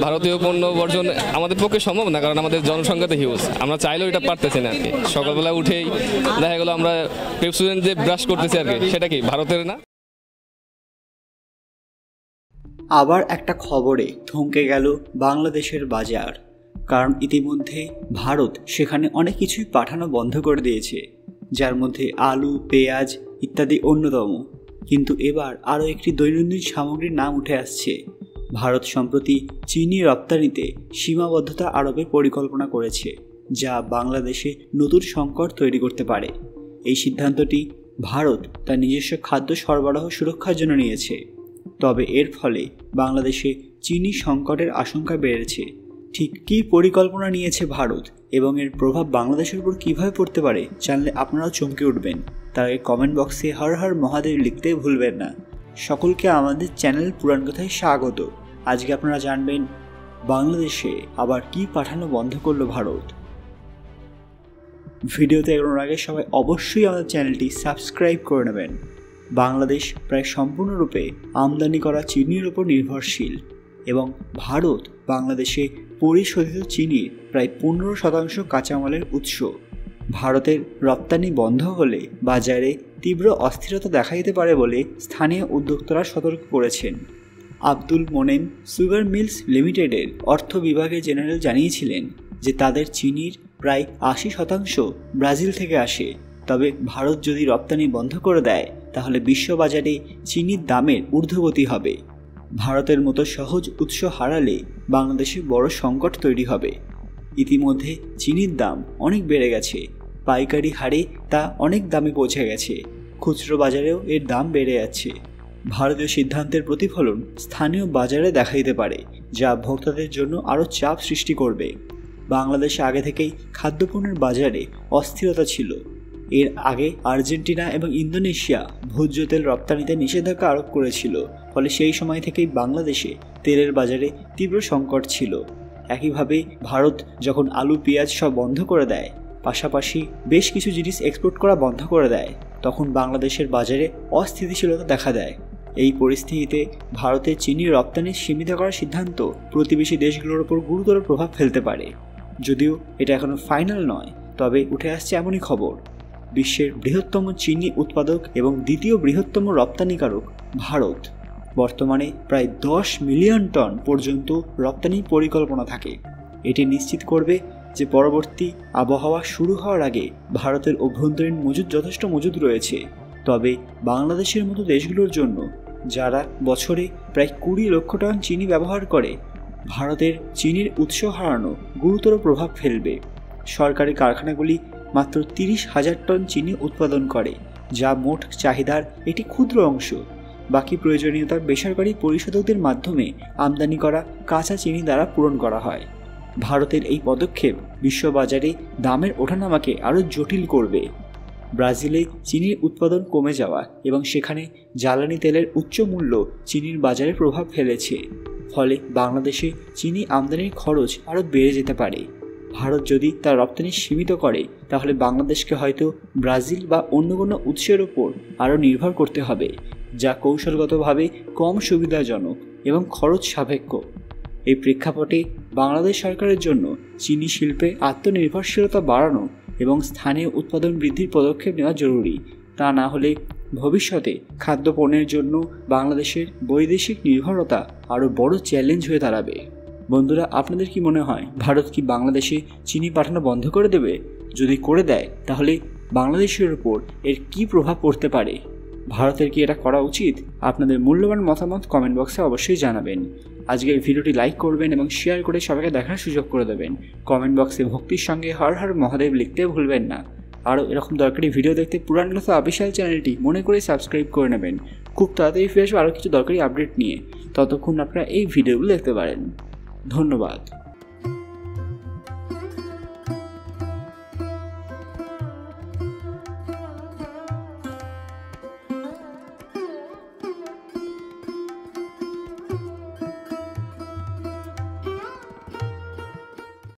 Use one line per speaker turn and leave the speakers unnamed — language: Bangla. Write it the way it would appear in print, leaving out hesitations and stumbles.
ভারতীয় পণ্য বর্জন আমাদের পক্ষে সম্ভব না, কারণ আমাদের জনসংখ্যা তো হিউজ, আমরা চাইলেও এটা পারতেছি না আর কি। সকালবেলা উঠেই দেখা গেলো আমরা পেপসোডেন্ট যে ব্রাশ করতেছি আর কি, সেটা কি ভারতের না?
আবার একটা খবরে থমকে গেল বাংলাদেশের বাজার, কারণ ইতিমধ্যে ভারত সেখানে অনেক কিছুই পাঠানো বন্ধ করে দিয়েছে, যার মধ্যে আলু, পেঁয়াজ ইত্যাদি অন্যতম। কিন্তু এবার আরও একটি দৈনন্দিন সামগ্রীর নাম উঠে আসছে। ভারত সম্প্রতি চিনি রপ্তানিতে সীমাবদ্ধতা আরোপের পরিকল্পনা করেছে, যা বাংলাদেশে নতুন সংকট তৈরি করতে পারে। এই সিদ্ধান্তটি ভারত তার নিজস্ব খাদ্য সরবরাহ সুরক্ষার জন্য নিয়েছে। তবে এর ফলে বাংলাদেশে চিনি সংকটের আশঙ্কা বেড়েছে। ঠিক কী পরিকল্পনা নিয়েছে ভারত এবং এর প্রভাব বাংলাদেশের উপর কীভাবে পড়তে পারে জানলে আপনারাও চমকে উঠবেন। তার আগে কমেন্ট বক্সে হর হর মহাদেব লিখতে ভুলবেন না। সকলকে আমাদের চ্যানেল পুরাণ কথায় স্বাগত। আজকে আপনারা জানবেন বাংলাদেশে আবার কি পাঠানো বন্ধ করলো ভারত। ভিডিওতে এগোনোর আগে সবাই অবশ্যই আমাদের চ্যানেলটি সাবস্ক্রাইব করে নেবেন। বাংলাদেশ প্রায় সম্পূর্ণরূপে আমদানি করা চিনির উপর নির্ভরশীল এবং ভারত বাংলাদেশে পরিশোধিত চিনির প্রায় 15% কাঁচামালের উৎস। ভারতের রপ্তানি বন্ধ হলে বাজারে তীব্র অস্থিরতা দেখা দিতে পারে বলে স্থানীয় উদ্যোক্তারা সতর্ক করেছেন। আব্দুল মোনেম সুগার মিলস লিমিটেডের অর্থ বিভাগের জেনারেল জানিয়েছিলেন যে তাদের চিনির প্রায় 80% ব্রাজিল থেকে আসে। তবে ভারত যদি রপ্তানি বন্ধ করে দেয় তাহলে বিশ্ববাজারে চিনির দামের ঊর্ধ্বগতি হবে। ভারতের মতো সহজ উৎস হারালে বাংলাদেশে বড় সংকট তৈরি হবে। ইতিমধ্যে চিনির দাম অনেক বেড়ে গেছে, পাইকারি হারে তা অনেক দামে পৌঁছে গেছে, খুচরো বাজারেও এর দাম বেড়ে যাচ্ছে। ভারতীয় সিদ্ধান্তের প্রতিফলন স্থানীয় বাজারে দেখা দিতে পারে, যা ভোক্তাদের জন্য আরও চাপ সৃষ্টি করবে। বাংলাদেশে আগে থেকেই খাদ্যপণ্যের বাজারে অস্থিরতা ছিল। এর আগে আর্জেন্টিনা এবং ইন্দোনেশিয়া ভোজ্য তেল রপ্তানিতে নিষেধাজ্ঞা আরোপ করেছিল, ফলে সেই সময় থেকেই বাংলাদেশে তেলের বাজারে তীব্র সংকট ছিল। একইভাবে ভারত যখন আলু, পেঁয়াজ সব বন্ধ করে দেয়, পাশাপাশি বেশ কিছু জিনিস এক্সপোর্ট করা বন্ধ করে দেয়, তখন বাংলাদেশের বাজারে অস্থিতিশীলতা দেখা দেয়। এই পরিস্থিতিতে ভারতের চিনি রপ্তানি সীমিত করার সিদ্ধান্ত প্রতিবেশী দেশগুলোর ওপর গুরুতর প্রভাব ফেলতে পারে। যদিও এটা এখনও ফাইনাল নয়, তবে উঠে আসছে এমনই খবর। বিশ্বের বৃহত্তম চিনি উৎপাদক এবং দ্বিতীয় বৃহত্তম রপ্তানিকারক ভারত। বর্তমানে প্রায় 10 মিলিয়ন টন পর্যন্ত রপ্তানি পরিকল্পনা থাকে। এটি নিশ্চিত করবে যে পরবর্তী আবহাওয়া শুরু হওয়ার আগে ভারতের অভ্যন্তরীণ মজুদ যথেষ্ট মজুদ রয়েছে। তবে বাংলাদেশের মতো দেশগুলোর জন্য, যারা বছরে প্রায় 20 লক্ষ টন চিনি ব্যবহার করে, ভারতের চিনির উৎস হারানো গুরুতর প্রভাব ফেলবে। সরকারি কারখানাগুলি মাত্র 30,000 টন চিনি উৎপাদন করে, যা মোট চাহিদার একটি ক্ষুদ্র অংশ। বাকি প্রয়োজনীয়তা বেসরকারি পরিশোধকদের মাধ্যমে আমদানি করা কাঁচা চিনি দ্বারা পূরণ করা হয়। ভারতের এই পদক্ষেপ বিশ্ববাজারে দামের ওঠানামাকে আরও জটিল করবে। ব্রাজিলে চিনির উৎপাদন কমে যাওয়া এবং সেখানে জ্বালানি তেলের উচ্চ মূল্য চিনির বাজারে প্রভাব ফেলেছে, ফলে বাংলাদেশে চিনি আমদানির খরচ আরও বেড়ে যেতে পারে। ভারত যদি তার রপ্তানি সীমিত করে তাহলে বাংলাদেশকে হয়তো ব্রাজিল বা অন্য কোনো উৎসের ওপর আরও নির্ভর করতে হবে, যা কৌশলগতভাবে কম সুবিধাজনক এবং খরচ সাপেক্ষ। এই প্রেক্ষাপটে বাংলাদেশ সরকারের জন্য চিনি শিল্পে আত্মনির্ভরশীলতা বাড়ানো এবং স্থানীয় উৎপাদন বৃদ্ধির পদক্ষেপ নেওয়া জরুরি। তা না হলে ভবিষ্যতে খাদ্যপণ্যের জন্য বাংলাদেশের বৈদেশিক নির্ভরতা আরও বড় চ্যালেঞ্জ হয়ে দাঁড়াবে। বন্ধুরা, আপনাদের কি মনে হয় ভারত কি বাংলাদেশে চিনি পাঠানো বন্ধ করে দেবে? যদি করে দেয় তাহলে বাংলাদেশের উপর এর কী প্রভাব পড়তে পারে? ভারতের কি এটা করা উচিত? আপনাদের মূল্যবান মতামত কমেন্ট বক্সে অবশ্যই জানাবেন। আজকে এই ভিডিওটি লাইক করবেন এবং শেয়ার করে সবাইকে দেখার সুযোগ করে দেবেন। কমেন্ট বক্সে ভক্তির সঙ্গে হর হর মহাদেব লিখতে ভুলবেন না। আরও এরকম দরকারি ভিডিও দেখতে পুরাণ কথা অফিসিয়াল চ্যানেলটি মনে করে সাবস্ক্রাইব করে নেবেন। খুব তাড়াতাড়ি ফিরে আসবো আরও কিছু দরকারি আপডেট নিয়ে। ততক্ষণ আপনারা এই ভিডিওগুলো দেখতে পারেন। ধন্যবাদ।